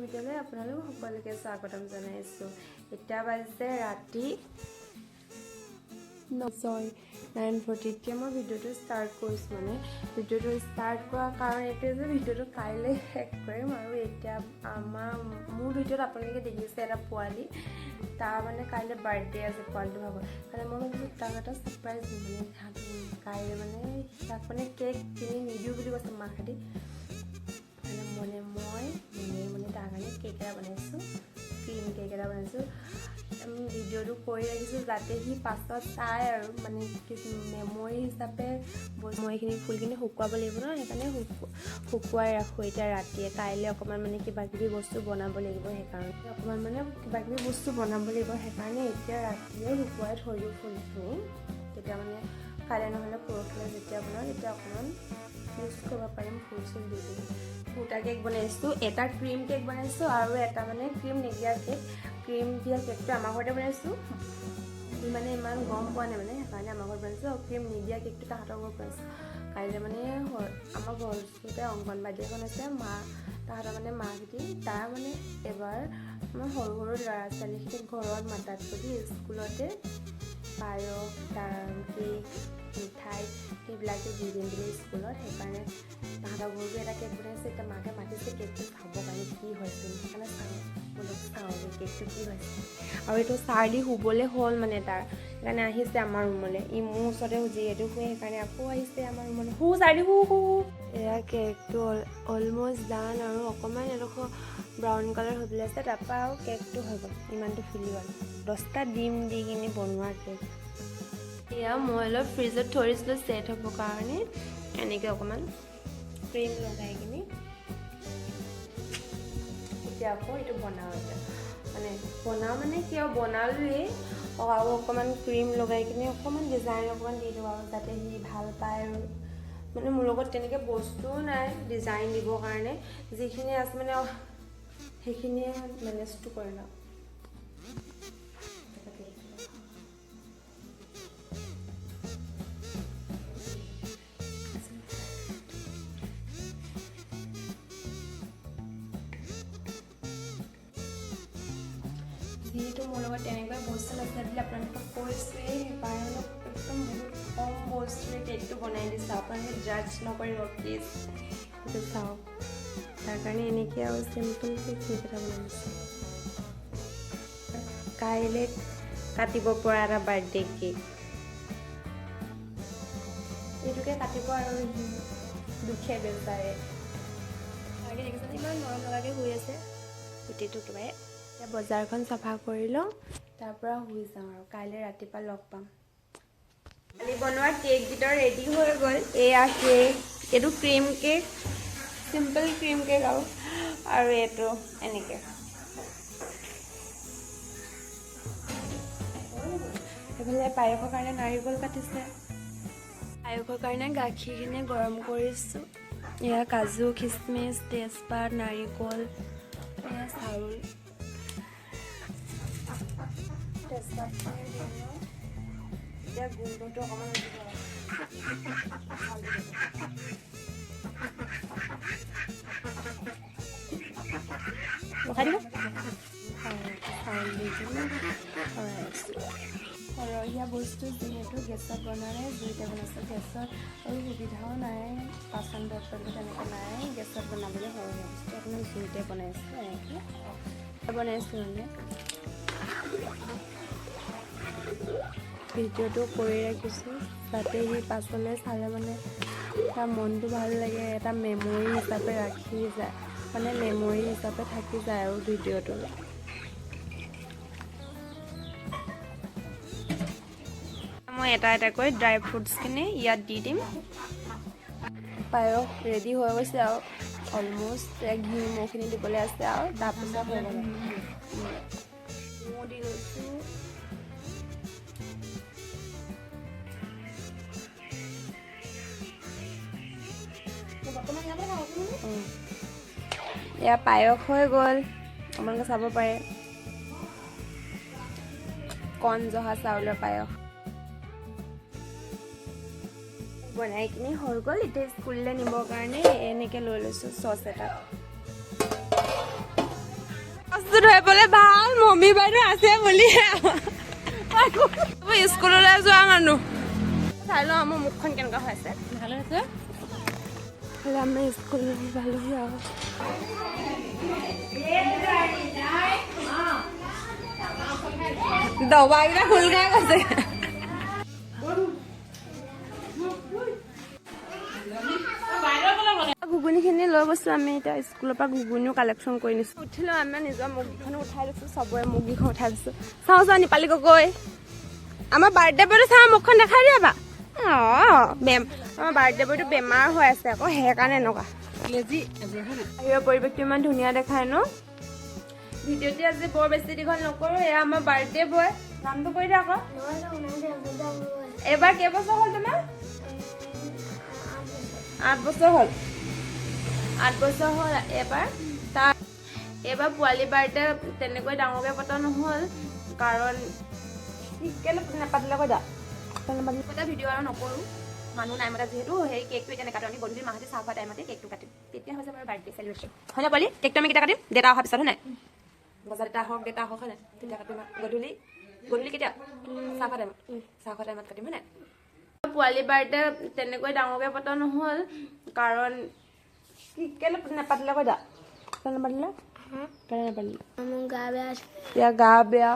ভিডিঅ'লৈ আপোনালোক সকলোকে স্বাগতম জনাইছোঁ। এতিয়া বাজিছে ৰাতি 9:40 মই ভিডিঅ'টো ষ্টাৰ্ট কৰিছোঁ। মানে ভিডিঅ'টো ষ্টাৰ্ট কৰাৰ কাৰণ এইটোৱে যে ভিডিঅ'টো কাইলৈ শেষ কৰিম। আৰু এতিয়া মোৰ ভিডিঅ'ত আপোনালোকে দেখিছে এটা পোৱালি, তাৰ মানে কাইলৈ বাৰ্থডে আছে পোৱালিটো ভাগৰ। মানে মই ভাবিছোঁ তাক এটা ছাৰপ্ৰাইজ দিম, মানে কাইলৈ মানে তাক মানে কেক কিনি নিদিওঁ বুলি কৈছে মাহঁতে। মই তাৰ কাৰণে কেক এটা বনাইছোঁ, ক্ৰীম কেক এটা বনাইছোঁ। ভিডিঅ'টো কৰি ৰাখিছোঁ যাতে সি পাছত চাই আৰু মানে মেমৰি হিচাপে মই এইখিনি ফুলখিনি শুকুৱাব লাগিব ন, সেইকাৰণে শুকুৱাই ৰাখোঁ এতিয়া ৰাতিয়ে। কাইলৈ অকণমান মানে কিবাকিবি বস্তু বনাব লাগিব, সেইকাৰণে এতিয়া ৰাতিয়ে শুকুৱাই থৈ দিওঁ ফুলখিনি। তেতিয়া মানে কাইলৈ নহ'লে পৰহিলৈ যেতিয়া বনাওঁ তেতিয়া অকণমান ইউজ কৰিব পাৰিম ফুল চুল দি দিম। 2টা কেক বনাইছোঁ, এটা ক্ৰীম কেক বনাইছোঁ আৰু এটা মানে ক্ৰীম নিদিয়া কেক। ক্ৰীম দিয়া কেকটো আমাৰ ঘৰতে বনাইছোঁ, মানে ইমান গম পোৱা নাই মানে সেইকাৰণে আমাৰ ঘৰত বনাইছোঁ। আৰু ক্ৰীম নিদিয়া কেকটো তাহাঁতৰ ঘৰত বনাইছোঁ। কাইলৈ মানে আমাৰ ঘৰতে অংগনবাদী এখন আছে, তাহাঁতৰ মানে মাহঁতি তাৰ মানে এবাৰ আমাৰ সৰু সৰু ল'ৰা ছোৱালীখিনিক ঘৰত মাতাত কৰি স্কুলতে পায়স কেক মিঠাই সেইবিলাকে দি দিম বুলি স্কুলত। সেইকাৰণে তাহাঁতৰ ঘৰতো এটা কেক বনাইছে। এতিয়া মাকে মাতিছে কেকটো খাবৰ কাৰণে, কি হৈছে সেইকাৰণে চাওঁ কেকটো কি হৈছে। আৰু এইটো চাৰ্লি শুবলৈ হ'ল মানে তাৰ, সেইকাৰণে আহিছে আমাৰ ৰুমলৈ। ই মোৰ ওচৰতে যিহেতু শুৱে সেইকাৰণে আকৌ আহিছে আমাৰ ৰুমলৈ। চাৰ্লি শু। এয়া কেকটো অলমষ্ট ডান আৰু অকণমান এডোখৰ ব্ৰাউন কালাৰ হ'বলৈ আছে। তাৰপৰা আৰু কেকটো হৈ গ'ল, ইমানটো ফুলি গ'ল। 10টা ডিম দি কিনি বনোৱা কেক। এয়া মই অলপ ফ্ৰিজত থৈ দিছিলোঁ ছেট হ'বৰ কাৰণে, এনেকৈ অকণমান ক্ৰীম লগাই কিনি। এতিয়া আকৌ এইটো বনাওঁ। এতিয়া মানে কিয় বনালোৱেই আৰু অকণমান ক্ৰীম লগাই কিনি অকণমান ডিজাইন অকণমান দি দিওঁ আৰু যাতে সি ভাল পায়। আৰু মানে মোৰ লগত তেনেকৈ বস্তুও নাই ডিজাইন দিবৰ কাৰণে, যিখিনি আছে মানে সেইখিনিয়ে মেনেজটো কৰি লওঁ। যিহেতু মোৰ লগত তেনেকুৱা বস্তু নাছিলে বুলি আপোনালোকক কৈছোঁৱেই, সেইকাৰণে একদম বহুত কম বস্তুৰে কেকটো বনাই দিছোঁ। আপোনালোকে জাজ নকৰিব প্লিজ। সেইটো চাওক, তাৰ কাৰণে এনেকৈ আৰু চিম্পলকৈ কেক এটা বনাই দিছোঁ। কাইলৈ কাটিব পৰা এটা বাৰ্থডে কেক, এইটোকে কাটিব আৰু দুখে বেচাৰে। কাইলৈ দেখিছেনে ইমান মৰম লগাকৈ শুই আছে গোটেইটো কিবাই। এতিয়া বজাৰখন চাফা কৰি লওঁ, তাৰপৰা শুই যাওঁ আৰু কাইলৈ ৰাতিপুৱা লগ পাম। কালি বনোৱা কেককেইটা ৰেডি হৈ গ'ল। এয়া কেক, এইটো cream cake, simple cream cake আৰু এইটো এনেকৈ। এইফালে পায়সৰ কাৰণে নাৰিকল কাটিছে। পায়সৰ কাৰণে গাখীৰখিনি গৰম কৰিছোঁ। এয়া কাজু খিচমিচ তেজপাত নাৰিকল, এয়া চাউল, তেজপাতখিনি দি দিওঁ। এতিয়া গোন্ধটো অকণমান সৰহীয়া বস্তু যিহেতু গেছত বনালে, জুইতে বনাইছোঁ। গেছত আৰু সুবিধাও নাই, বাচন বৰ্তনটো তেনেকৈ নাই গেছত বনাবলৈ। সৰহীয়া বস্তু আপোনাৰ জুইতে বনাইছোঁ, এনেকৈ বনাইছোঁ। মানে ভিডিঅ'টো কৰি ৰাখিছোঁ যাতে সি পাছলৈ চালে মানে তাৰ মনটো ভাল লাগে, এটা মেমৰি হিচাপে ৰাখি যায়, মানে মেমৰি হিচাপে থাকি যায় আৰু ভিডিঅ'টো। মই এটা এটাকৈ ড্ৰাই ফ্ৰুটছখিনি ইয়াত দি দিম। পায়স ৰেডি হৈ গৈছে আৰু অলমষ্ট ঘি মৌখিনি দিবলৈ আছে আৰু তাৰপিছত হৈ গ'ল। মৌ দি লৈছোঁ। এয়া পায়স হৈ গ'ল, আপোনালোকে চাব পাৰে। কণ জহা চাউলৰ পায়স বনাই কিনি হৈ গ'ল। এতিয়া স্কুললৈ নিবৰ কাৰণে এনেকৈ লৈ লৈছোঁ চচ এটা। ধৰিবলৈ ভাল মম্মী বাইদেউ আছে বুলি স্কুললৈ যোৱা মানুহ চাই লওঁ আমাৰ মুখখন কেনেকুৱা হৈ আছে ভালে আছে আমি স্কুললৈ পালোহি আৰু দবাকেইটা খোল খাই গৈছে ঘুগুনিখিনি লৈ গৈছোঁ আমি এতিয়া স্কুলৰ পৰা ঘুগুনিও কালেকশ্যন কৰি নিছোঁ উঠিলোঁ আমি নিজৰ মুৰ্গীখনো উঠাই লৈছোঁ চবৰে মুৰ্গীখন উঠাই দিছোঁ চাওঁ চাওঁ নিপালি গগৈ আমাৰ বাৰ্থডে বয়টো চাওঁ মুখখন দেখাই দিয়া বা অঁ আমাৰ বাৰ্থডে বয়টো বেমাৰ হৈ আছে আকৌ সেইকাৰণে এনেকুৱা বাহিৰৰ পৰিৱেশটো ইমান ধুনীয়া দেখায় ন ভিডিঅ'টি আজি বৰ বেছি দীঘল নকৰোঁ এয়া আমাৰ বাৰ্থডে বয় নামটো কৈ দিয়া আকৌ এইবাৰ কেইবছৰ হ'ল তোমাৰ 8 বছৰ হ'ল 8 বছৰ হ'ল এইবাৰ পোৱালি বাৰ্থডে তেনেকৈ ডাঙৰকৈ পতা নহ'ল কাৰণ কেলৈ নাপাতিলে কৈ দা ভিডিঅ' আৰু নকৰোঁ মানুহ নাই মতা যিহেতু সেই কেকটো এতিয়া নাকাটো আমি গধূলি মাহঁতে চাহ খোৱা টাইমতে কেকটো কাটিম তেতিয়া হৈছে আমাৰ বাৰ্থডে চেলিব্ৰেশ্যন হয় নে পোৱালি কেকটো আমি কেতিয়া কাটিম দেউতা অহাৰ পিছত হয় নাই বজাৰ দেউতা হওক হয় নাই তেতিয়া কাটিম গধূলি কেতিয়া চাহ খোৱা টাইমত কাটিম হয় নাই পোৱালি বাৰ্থডে তেনেকৈ ডাঙৰকৈ পতা নহ'ল কাৰণ কেলৈ নাপাতিলে কৈ দা নাপাতিলে গা বেয়া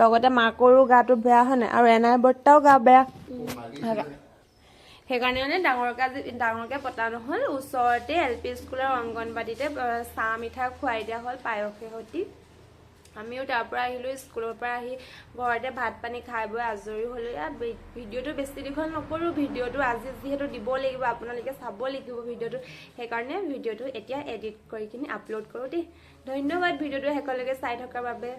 লগতে মাকৰো গাটো বেয়া হয় নাই আৰু এনাই বৰ্তাও গা বেয়া সেইকাৰণে মানে ডাঙৰকৈ পতা নহ'ল ওচৰতে LP স্কুলৰ অংগনবাদীতে চাহ মিঠাই খুৱাই দিয়া হ'ল পায়সে সৈতে আমিও তাৰ পৰা আহিলোঁ স্কুলৰ পৰা আহি ঘৰতে ভাত পানী খাই বৈ আজৰি হ'লোঁ ভিডিঅ'টো বেছি দীঘল নকৰোঁ ভিডিঅ'টো আজি যিহেতু দিব লাগিব আপোনালোকে চাব লাগিব ভিডিঅ'টো সেইকাৰণে ভিডিঅ'টো এতিয়া এডিট কৰি কিনি আপলোড কৰোঁ দেই ধন্যবাদ ভিডিঅ'টো শেষলৈকে চাই থকাৰ বাবে